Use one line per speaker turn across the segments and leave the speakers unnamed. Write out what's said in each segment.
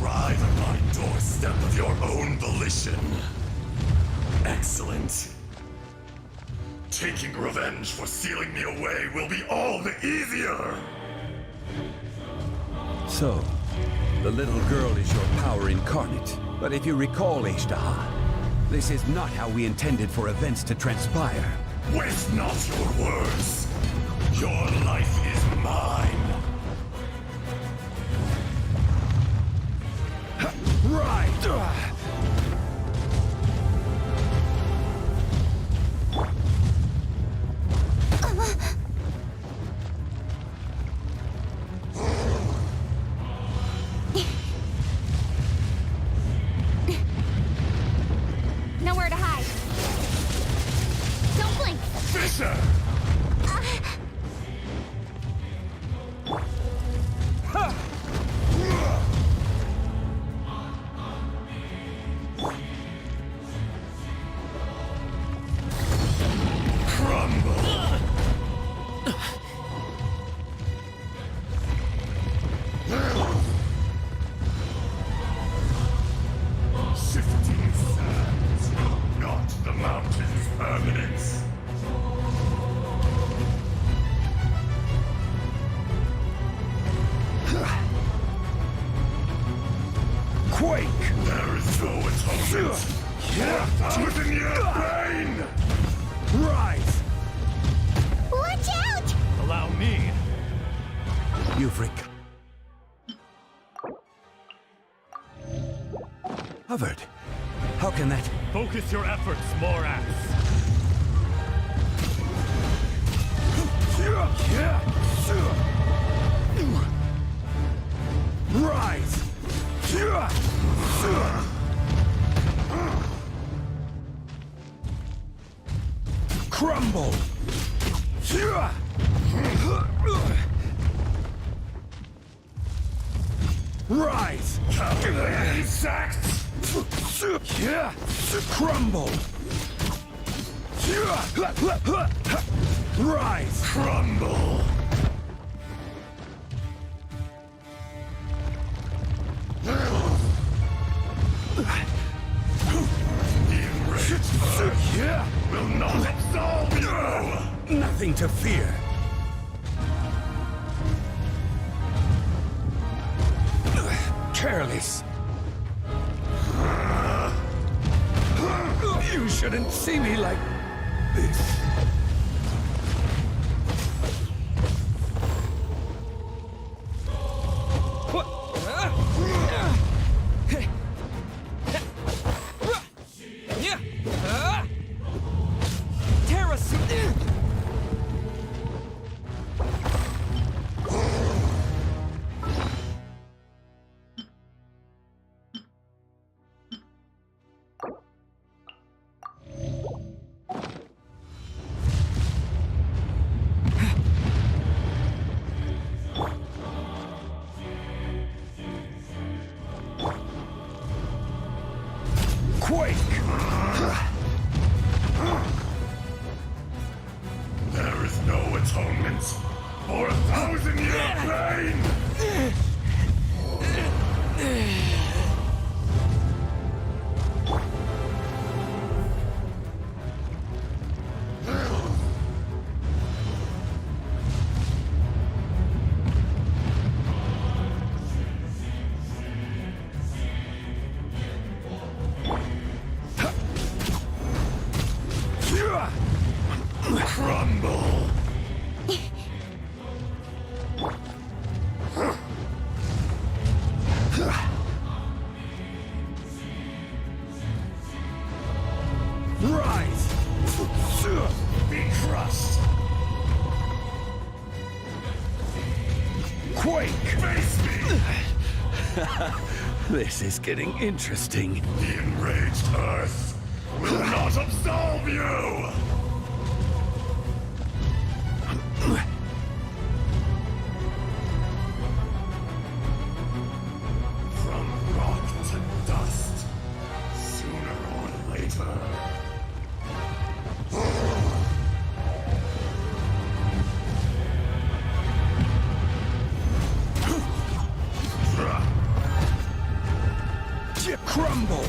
arrive at my doorstep of your own volition. Excellent. Taking revenge for sealing me away will be all the easier!
So, the little girl is your power incarnate. But if you recall, Ishtaha, this is not how we intended for events to transpire.
Waste not your words! Your life is mine!
Right!
Nowhere to hide. Don't blink.
Fisher! Shifting sands, not the mountain's permanence.
Quake!
There is no atonement for 1,000-year pain!
Rise!
Watch out!
Allow me.
You've recovered. How can that...
Focus your efforts, Morax.
Rise! Crumble! Rise!
Calculated insects!
Crumble! Rise!
Crumble! The enraged earth will not absolve you!
Nothing to fear. Careless. You shouldn't see me like this. What? Quake!
There is no atonement for 1,000-year pain! Crumble!
Rise!
Be crushed!
Quake!
Face me!
This is getting interesting.
The enraged earth will not absolve you! From rock to dust, sooner or later.
Crumble!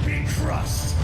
Be crushed!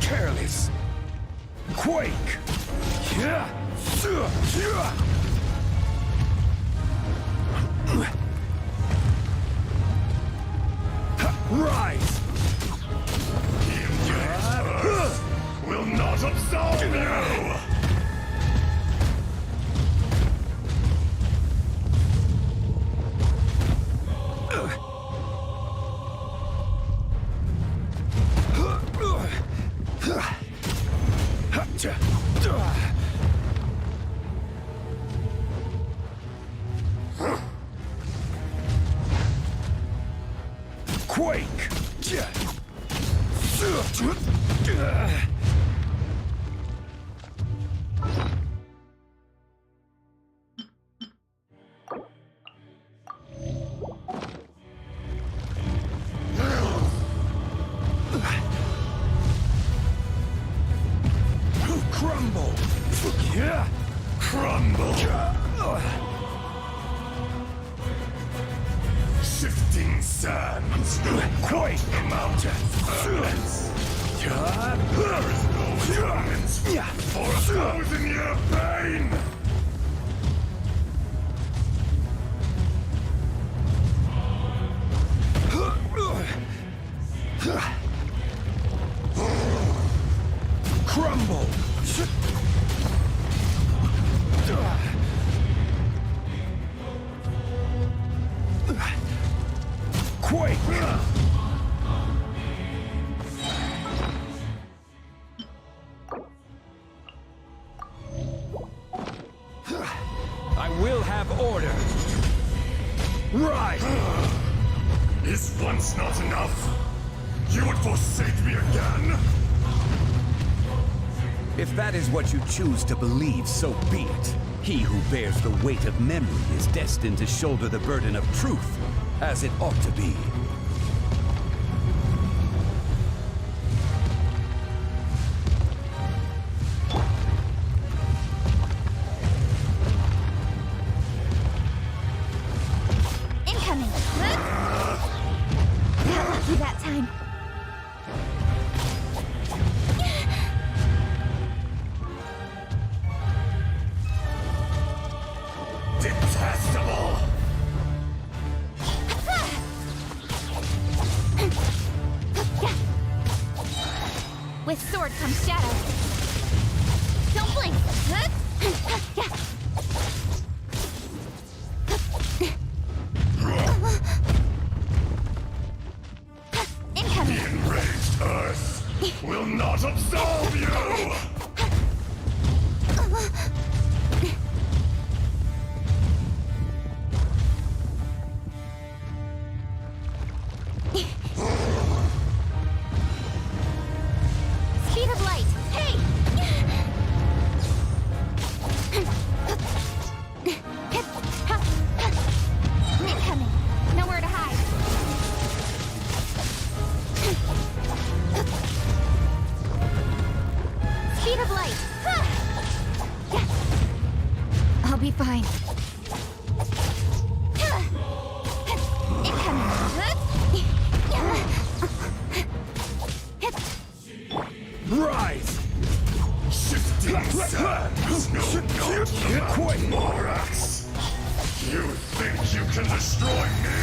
Careless! Quake! Rise!
The engaged earth will not absolve you!
Quake! Crumble!
Crumble! Shifting sands
Quake!
the mountains. There is no atonement for 1,000-year pain!
Crumble! Quake! I will have order! Rise!
Is once not enough? You would forsake me again?
If that is what you choose to believe, so be it. He who bears the weight of memory is destined to shoulder the burden of truth, as it ought to be.
Incoming. Got lucky that time.
Detestable!
With sword comes shadow. Don't blink. Incoming.
The enraged earth will not absolve you!
Speed of light. Hey! Incoming. Nowhere to hide. Speed of light. I'll be fine.
Rise!
Shifting sands know not about Morax. You think you can destroy me?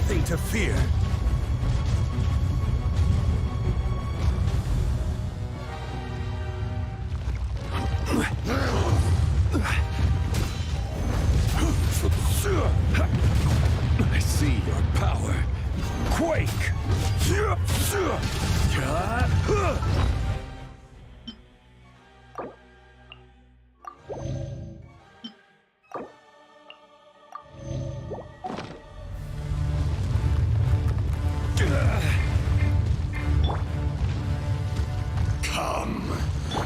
nothing to fear. I see your power. Quake!
Come,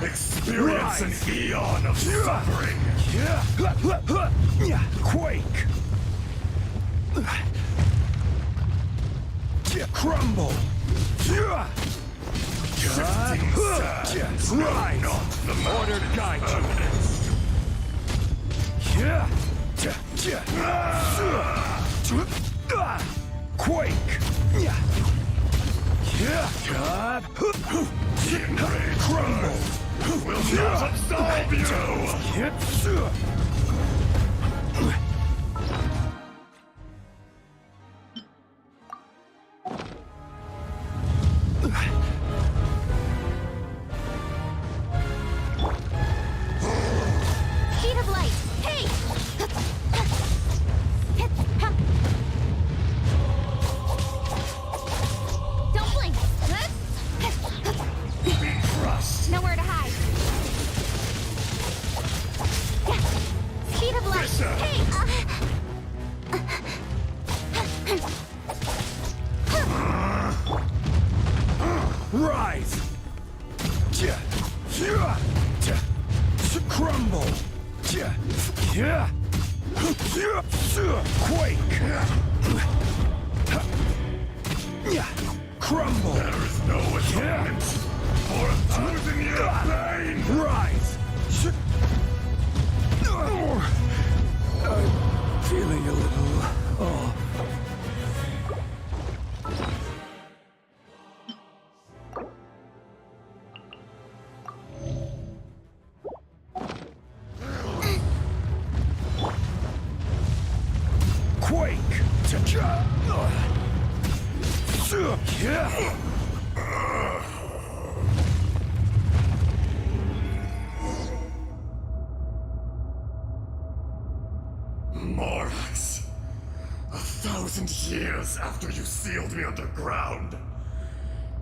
experience an eon of suffering.
Quake! Crumble!
Shifting sands,
Rise!
not the
Order
mountain's
guide you! Quake!
Crumble! Will not absolve you!
Speed of light. Hey! Don't blink.
Be crushed!
Nowhere to hide. Speed of light.
Fisher.
Rise! Crumble! Quake! Crumble!
There is no atonement for 1,000 years of pain!
Rise! I'm feeling a little off. Quake!
Morax, 1,000 years after you sealed me underground,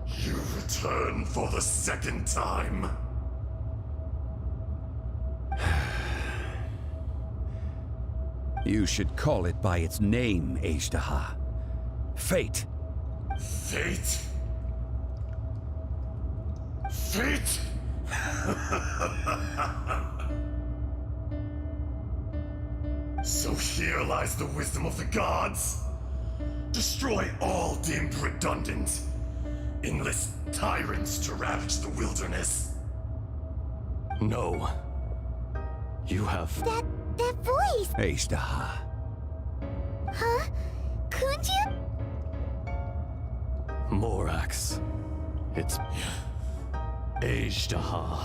you return for the second time.
You should call it by its name, Ajdaha. Fate.
Fate? Fate? So here lies the wisdom of the gods. Destroy all deemed redundant. Enlist tyrants to ravage the wilderness.
No. You have...
That voice.
Ajdaha.
Huh? Kunja?
Morax. It's... Ajdaha.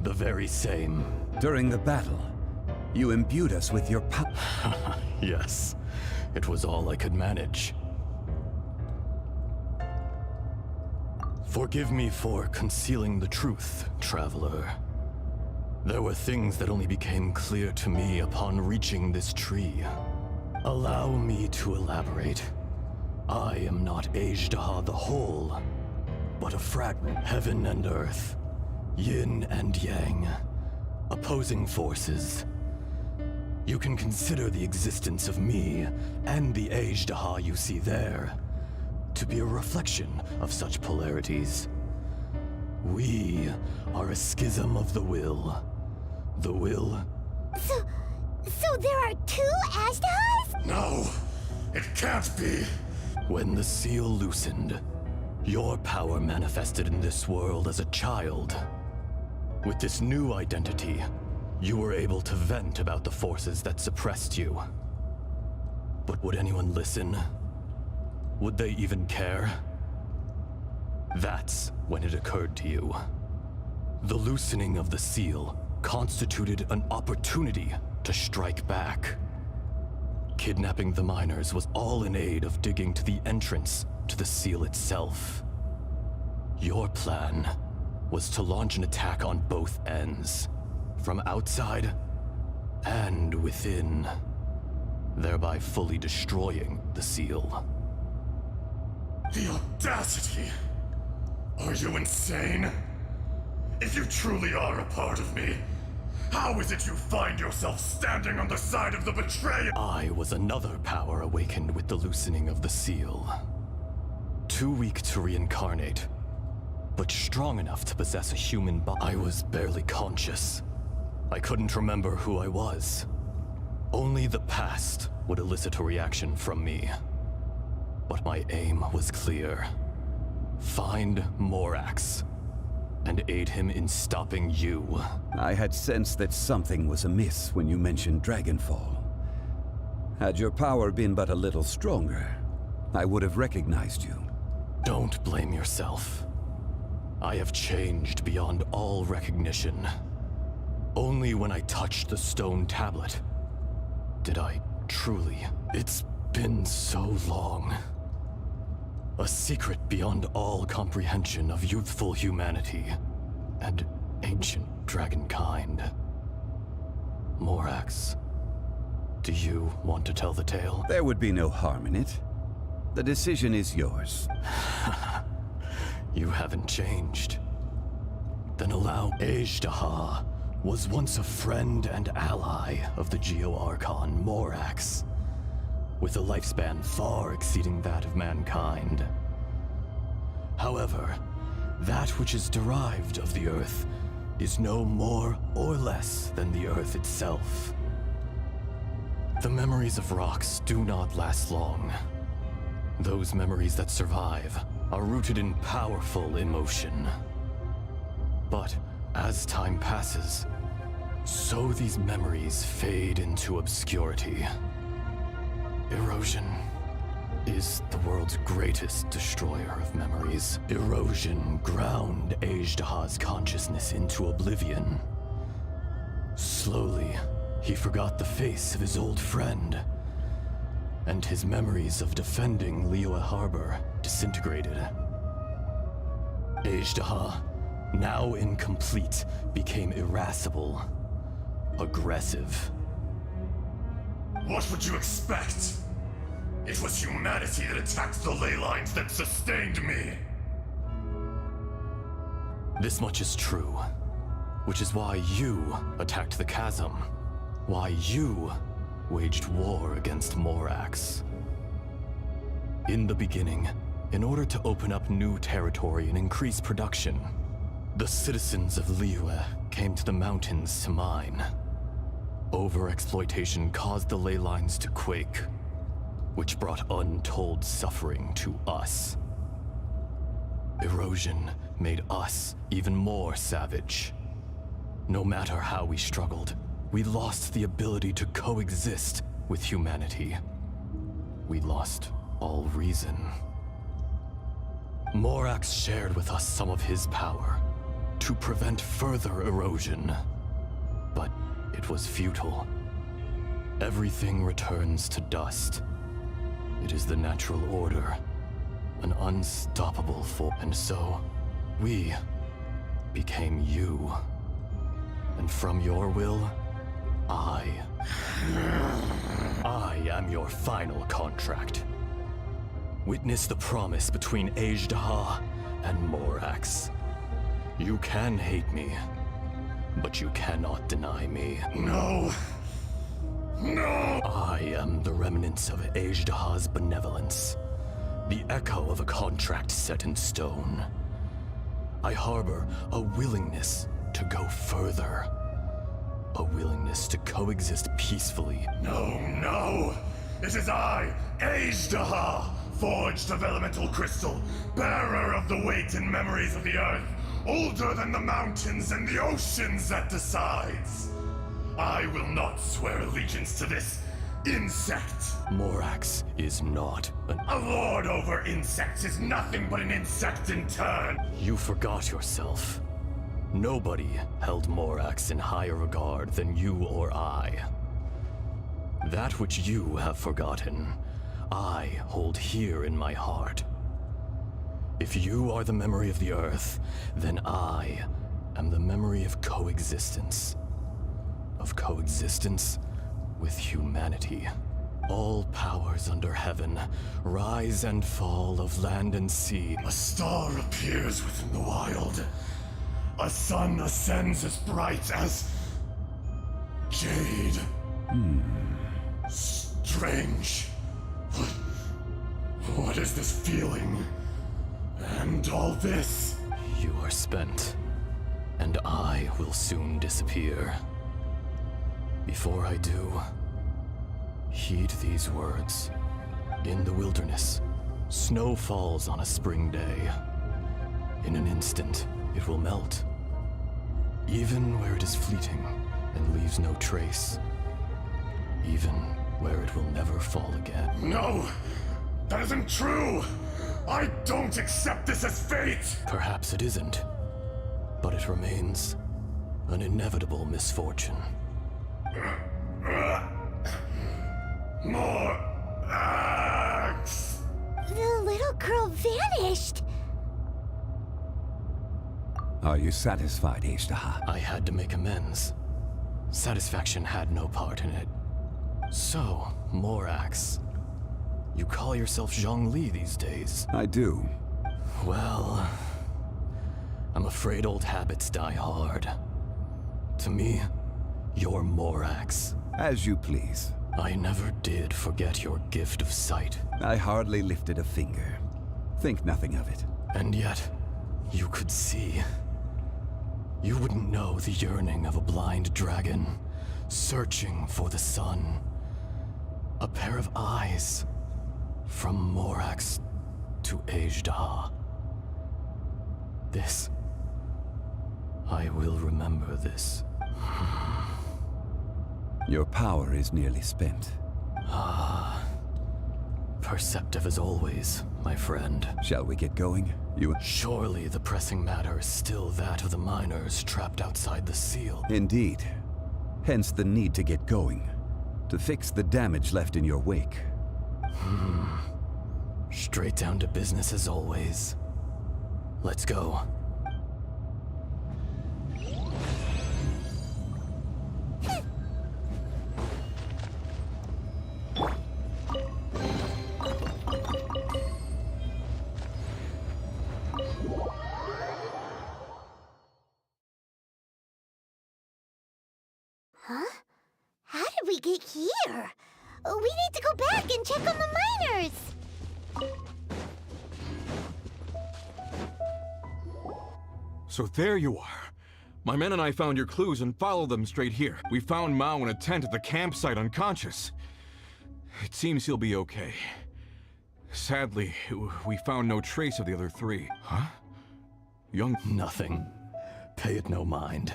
The very same.
During the battle, you imbued us with your power.
Yes. It was all I could manage. Forgive me for concealing the truth, traveler. There were things that only became clear to me upon reaching this tree. Allow me to elaborate. I am not Ajdaha the whole, but a fragment. Heaven and earth, yin and yang, opposing forces. You can consider the existence of me and the Ajdaha you see there to be a reflection of such polarities. We are a schism of the will. The will...
So there are two Ajdahas?
No, it can't be.
When the seal loosened, your power manifested in this world as a child. With this new identity, you were able to vent about the forces that suppressed you. But would anyone listen? Would they even care? That's when it occurred to you. The loosening of the seal constituted an opportunity to strike back. Kidnapping the miners was all in aid of digging to the entrance to the seal itself. Your plan was to launch an attack on both ends, from outside and within, thereby fully destroying the seal.
The audacity! Are you insane? If you truly are a part of me, how is it you find yourself standing on the side of the betrayer?
I was another power awakened with the loosening of the seal. Too weak to reincarnate, but strong enough to possess a human body. I was barely conscious. I couldn't remember who I was. Only the past would elicit a reaction from me. But my aim was clear. Find Morax and aid him in stopping you.
I had sensed that something was amiss when you mentioned Dragonfall. Had your power been but a little stronger, I would have recognized you.
Don't blame yourself. I have changed beyond all recognition. Only when I touched the stone tablet did I truly. It's been so long. A secret beyond all comprehension of youthful humanity and ancient dragonkind. Morax, do you want to tell the tale?
There would be no harm in it. The decision is yours.
You haven't changed. Then allow. Ejdaha was once a friend and ally of the Geo-Archon Morax, with a lifespan far exceeding that of mankind. However, that which is derived of the Earth is no more or less than the Earth itself. The memories of rocks do not last long. Those memories that survive are rooted in powerful emotion. But as time passes, so these memories fade into obscurity. Erosion is the world's greatest destroyer of memories. Erosion ground Ejdaha's consciousness into oblivion. Slowly, he forgot the face of his old friend, and his memories of defending Liyue Harbor disintegrated. Ejdaha, now incomplete, became irascible, aggressive.
What would you expect? It was humanity that attacked the ley lines that sustained me.
This much is true, which is why you attacked the chasm, why you waged war against Morax. In the beginning, in order to open up new territory and increase production, the citizens of Liyue came to the mountains to mine. Overexploitation caused the ley lines to quake, which brought untold suffering to us. Erosion made us even more savage. No matter how we struggled, we lost the ability to coexist with humanity. We lost all reason. Morax shared with us some of his power to prevent further erosion, but it was futile. Everything returns to dust. It is the natural order, an unstoppable force. And so, we became you. And from your will, I am your final contract. Witness the promise between Ejdaha and Morax. You can hate me, but you cannot deny me.
No. No!
I am the remnants of Ejdaha's benevolence, the echo of a contract set in stone. I harbor a willingness to go further, a willingness to coexist peacefully.
No, no! It is I, Ejdaha, forged of elemental crystal, bearer of the weight and memories of the earth, older than the mountains and the oceans that decides. I will not swear allegiance to this insect.
Morax is not
A lord over insects is nothing but an insect in turn.
You forgot yourself. Nobody held Morax in higher regard than you or I. That which you have forgotten, I hold here in my heart. If you are the memory of the Earth, then I am the memory of coexistence. Of coexistence with humanity. All powers under heaven, rise and fall of land and sea.
A star appears within the wild. A sun ascends as bright as jade. Strange. What is this feeling? And all this?
You are spent, and I will soon disappear. Before I do, heed these words. In the wilderness, snow falls on a spring day. In an instant, it will melt. Even where it is fleeting and leaves no trace. Even where it will never fall again.
No! That isn't true! I don't accept this as fate!
Perhaps it isn't, but it remains an inevitable misfortune.
More acts!
The little girl vanished.
Are you satisfied, Ishtaha?
I had to make amends. Satisfaction had no part in it. So, Morax, you call yourself Zhongli these days.
I do.
Well, I'm afraid old habits die hard. To me, you're Morax.
As you please.
I never did forget your gift of sight.
I hardly lifted a finger. Think nothing of it.
And yet, you could see. You wouldn't know the yearning of a blind dragon, searching for the sun. A pair of eyes, from Morax to Ajda. This. I will remember this.
Your power is nearly spent.
Perceptive as always, my friend.
Shall we get going?
Surely the pressing matter is still that of the miners trapped outside the seal.
Indeed. Hence the need to get going. To fix the damage left in your wake.
Straight down to business as always. Let's go.
Huh? How did we get here? We need to go back and check on the miners!
So there you are. My men and I found your clues and followed them straight here. We found Mao in a tent at the campsite unconscious. It seems he'll be okay. Sadly, we found no trace of the other three. Huh?
Nothing. Pay it no mind.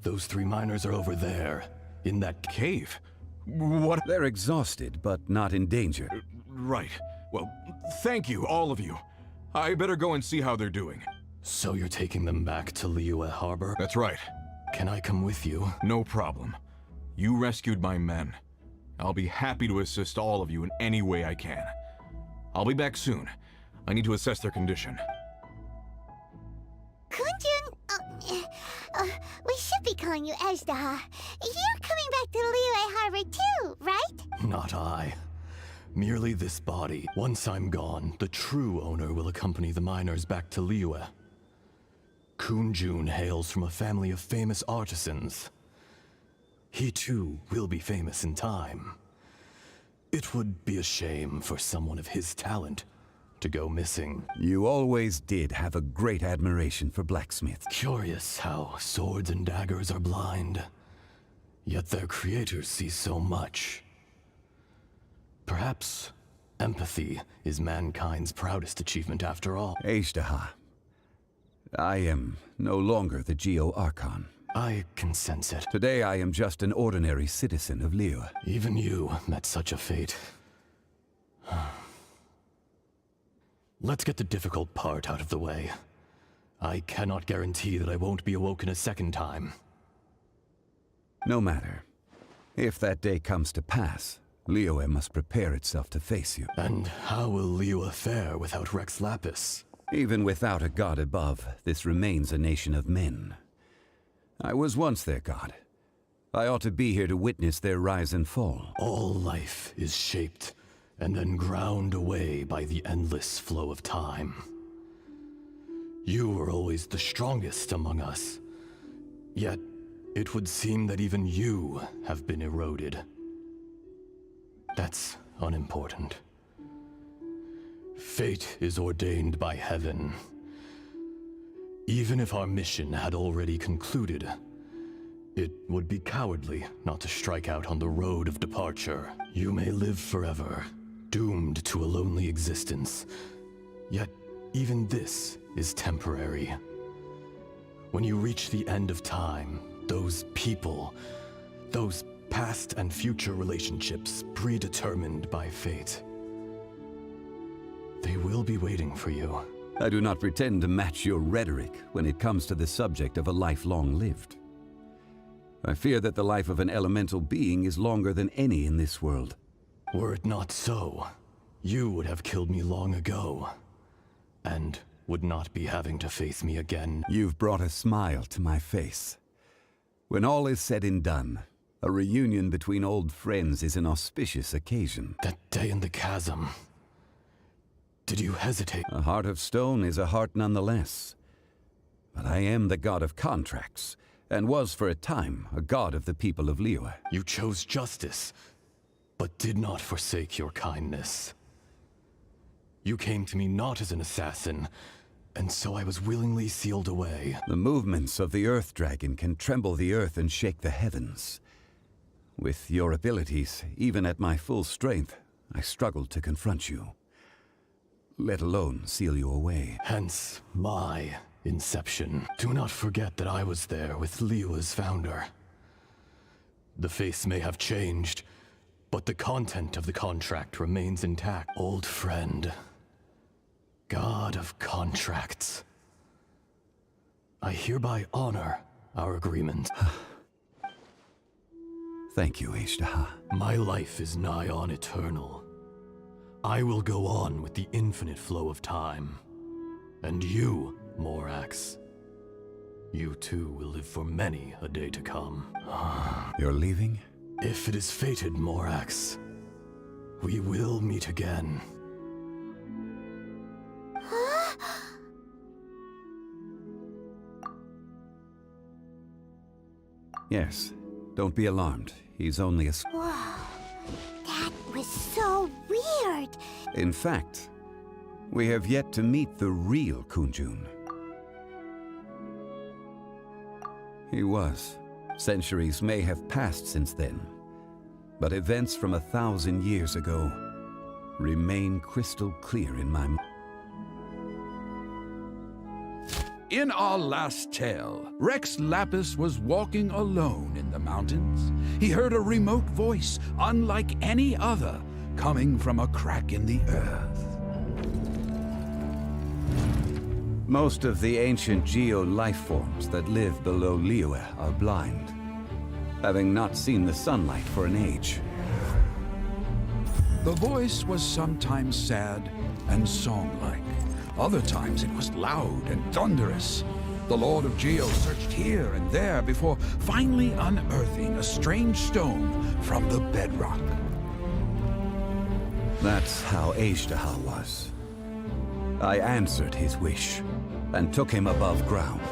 Those three miners are over there, in that
Cave? What?
They're exhausted, but not in danger.
Right. Well, thank you, all of you. I better go and see how they're doing.
So you're taking them back to Liyue Harbor?
That's right.
Can I come with you?
No problem. You rescued my men. I'll be happy to assist all of you in any way I can. I'll be back soon. I need to assess their condition.
Kunjun, we should be calling you Ajdaha. You're coming back to Liyue Harbor too, right?
Not I. Merely this body. Once I'm gone, the true owner will accompany the miners back to Liyue. Kunjun hails from a family of famous artisans. He too will be famous in time. It would be a shame for someone of his talent to go missing.
You always did have a great admiration for blacksmiths.
Curious how swords and daggers are blind, yet their creators see so much. Perhaps empathy is mankind's proudest achievement after all.
Ajdaha, I am no longer the Geo-Archon.
I can sense it.
Today I am just an ordinary citizen of Liyue.
Even you met such a fate. Let's get the difficult part out of the way. I cannot guarantee that I won't be awoken a second time.
No matter. If that day comes to pass, Liyue must prepare itself to face you.
And how will Liyue fare without Rex Lapis?
Even without a god above, this remains a nation of men. I was once their god. I ought to be here to witness their rise and fall.
All life is shaped and then ground away by the endless flow of time. You were always the strongest among us. Yet, it would seem that even you have been eroded. That's unimportant. Fate is ordained by heaven. Even if our mission had already concluded, it would be cowardly not to strike out on the road of departure. You may live forever, doomed to a lonely existence. Yet, even this is temporary. When you reach the end of time, those people, those past and future relationships predetermined by fate, they will be waiting for you.
I do not pretend to match your rhetoric when it comes to the subject of a life long lived. I fear that the life of an elemental being is longer than any in this world.
Were it not so, you would have killed me long ago, and would not be having to face me again.
You've brought a smile to my face. When all is said and done, a reunion between old friends is an auspicious occasion.
That day in the chasm, did you hesitate?
A heart of stone is a heart nonetheless. But I am the god of contracts, and was for a time a god of the people of Liyue.
You chose justice, but did not forsake your kindness. You came to me not as an assassin, and so I was willingly sealed away.
The movements of the Earth Dragon can tremble the earth and shake the heavens. With your abilities, even at my full strength, I struggled to confront you, let alone seal you away.
Hence my inception. Do not forget that I was there with Liyue's founder. The face may have changed, but the content of the contract remains intact. Old friend, god of contracts, I hereby honor our agreement.
Thank you, Ishtaha.
My life is nigh on eternal. I will go on with the infinite flow of time. And you, Morax, you too will live for many a day to come.
You're leaving?
If it is fated, Morax, we will meet again.
Yes. Don't be alarmed. He's only a...
Whoa, that was so weird.
In fact, we have yet to meet the real Kunjun. He was. Centuries may have passed since then, but events from 1,000 years ago remain crystal clear in my mind.
In our last tale, Rex Lapis was walking alone in the mountains. He heard a remote voice, unlike any other, coming from a crack in the earth.
Most of the ancient geo-life forms that live below Liyue are blind, having not seen the sunlight for an age.
The voice was sometimes sad and song-like. Other times it was loud and thunderous. The Lord of Geo searched here and there before finally unearthing a strange stone from the bedrock.
That's how Ishtaha was. I answered his wish and took him above ground.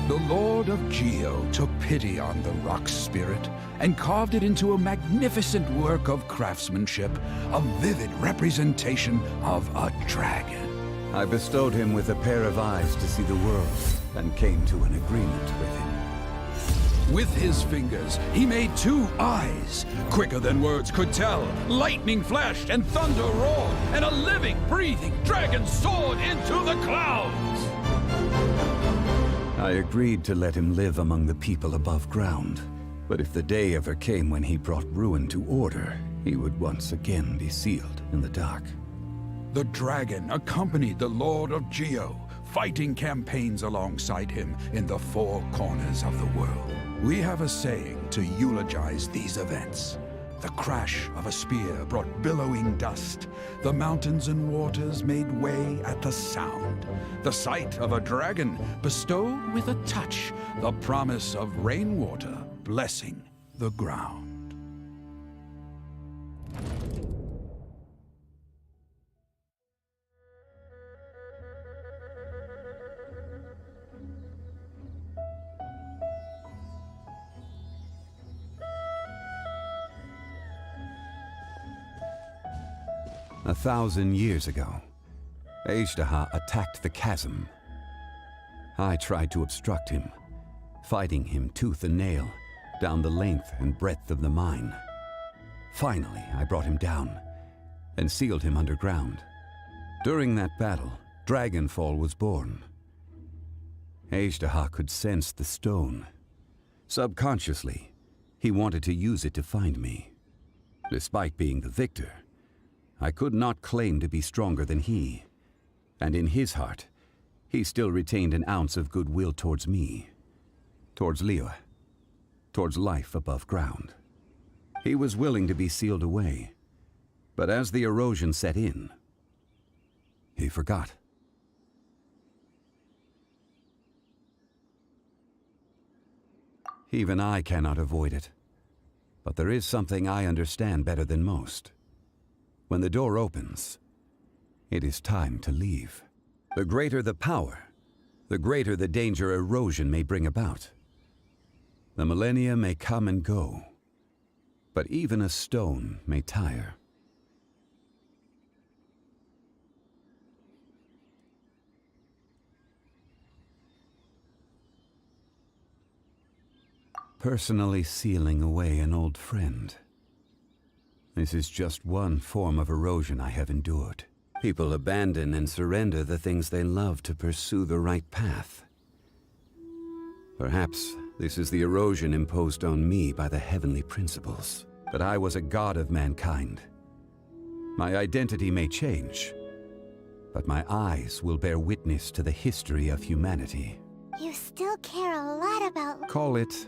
The Lord of Geo took pity on the rock spirit and carved it into a magnificent work of craftsmanship, a vivid representation of a dragon.
I bestowed him with a pair of eyes to see the world and came to an agreement with him.
With his fingers, he made 2 eyes, quicker than words could tell. Lightning flashed and thunder roared, and a living, breathing dragon soared into the clouds.
I agreed to let him live among the people above ground. But if the day ever came when he brought ruin to order, he would once again be sealed in the dark.
The dragon accompanied the Lord of Geo, fighting campaigns alongside him in the 4 corners of the world. We have a saying to eulogize these events. The crash of a spear brought billowing dust. The mountains and waters made way at the sound. The sight of a dragon bestowed with a touch the promise of rainwater blessing the ground.
A 1,000 years ago, Ajdaha attacked the chasm. I tried to obstruct him, fighting him tooth and nail down the length and breadth of the mine. Finally, I brought him down and sealed him underground. During that battle, Dragonfall was born. Ajdaha could sense the stone. Subconsciously, he wanted to use it to find me. Despite being the victor, I could not claim to be stronger than he, and in his heart, he still retained an ounce of goodwill towards me, towards Liyue, towards life above ground. He was willing to be sealed away, but as the erosion set in, he forgot. Even I cannot avoid it, but there is something I understand better than most. When the door opens, it is time to leave. The greater the power, the greater the danger erosion may bring about. The millennia may come and go, but even a stone may tire. Personally sealing away an old friend. This is just one form of erosion I have endured. People abandon and surrender the things they love to pursue the right path. Perhaps this is the erosion imposed on me by the heavenly principles. But I was a god of mankind. My identity may change, but my eyes will bear witness to the history of humanity.
You still care a lot about...
Call it...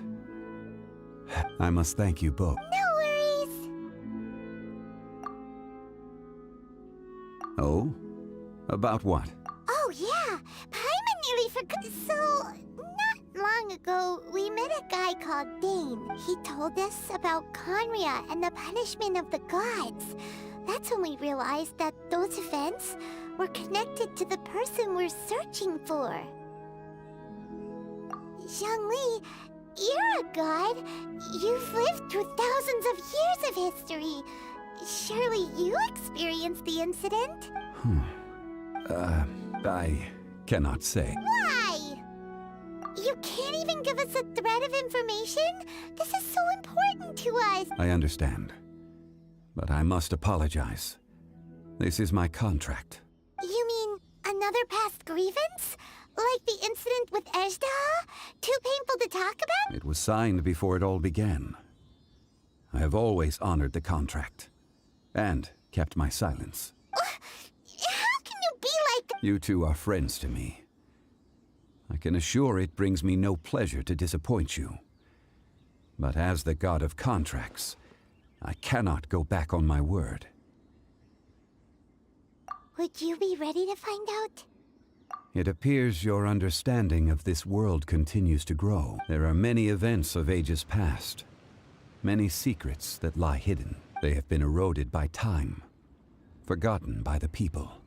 I must thank you both.
No worries!
Oh? About what?
Oh yeah, Paimon nearly forgot. So, not long ago, we met a guy called Dane. He told us about Conria and the punishment of the gods. That's when we realized that those events were connected to the person we're searching for. Zhongli, you're a god. You've lived through thousands of years of history. Surely you experienced the incident?
I cannot say.
Why? You can't even give us a thread of information? This is so important to us.
I understand. But I must apologize. This is my contract.
You mean another past grievance? Like the incident with Ajdaha? Too painful to talk about?
It was signed before it all began. I have always honored the contract. And kept my silence.
How can you be like...
You two are friends to me. I can assure it brings me no pleasure to disappoint you. But as the god of contracts, I cannot go back on my word.
Would you be ready to find out?
It appears your understanding of this world continues to grow. There are many events of ages past, many secrets that lie hidden. They have been eroded by time, forgotten by the people,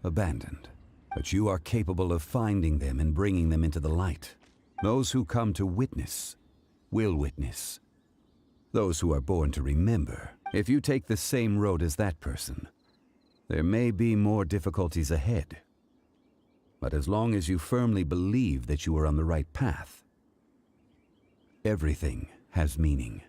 abandoned. But you are capable of finding them and bringing them into the light. Those who come to witness will witness. Those who are born to remember. If you take the same road as that person, there may be more difficulties ahead. But as long as you firmly believe that you are on the right path, everything has meaning.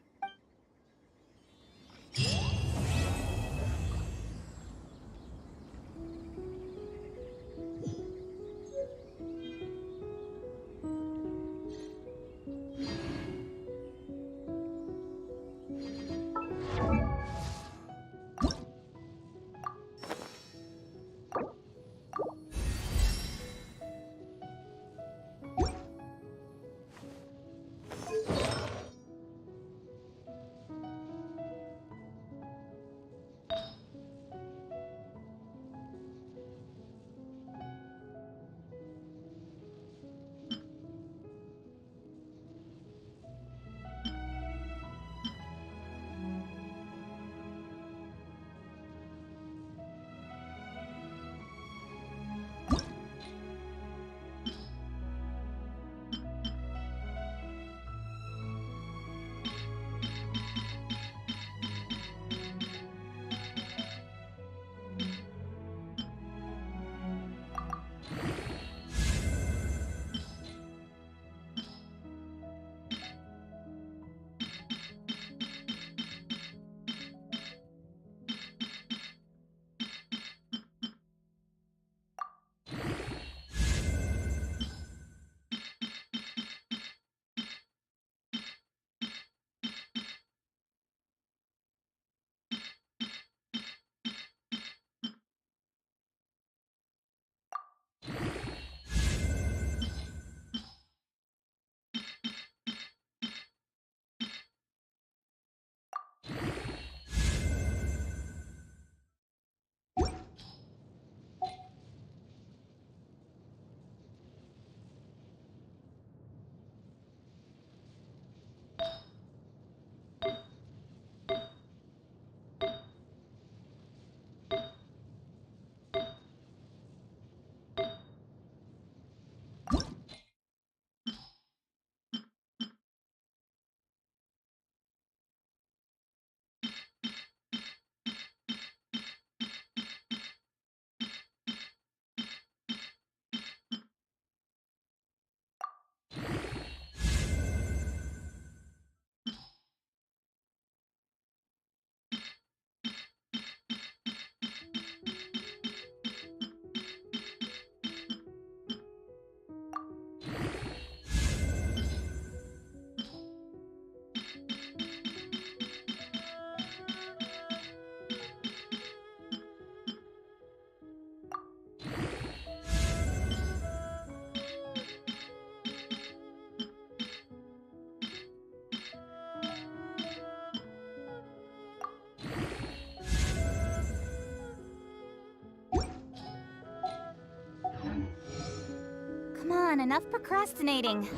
on, enough procrastinating.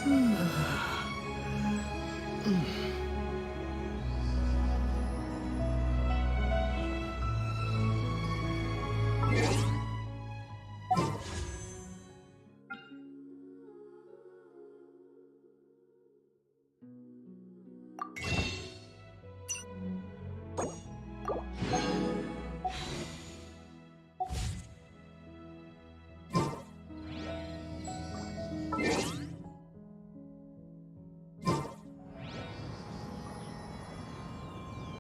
Go.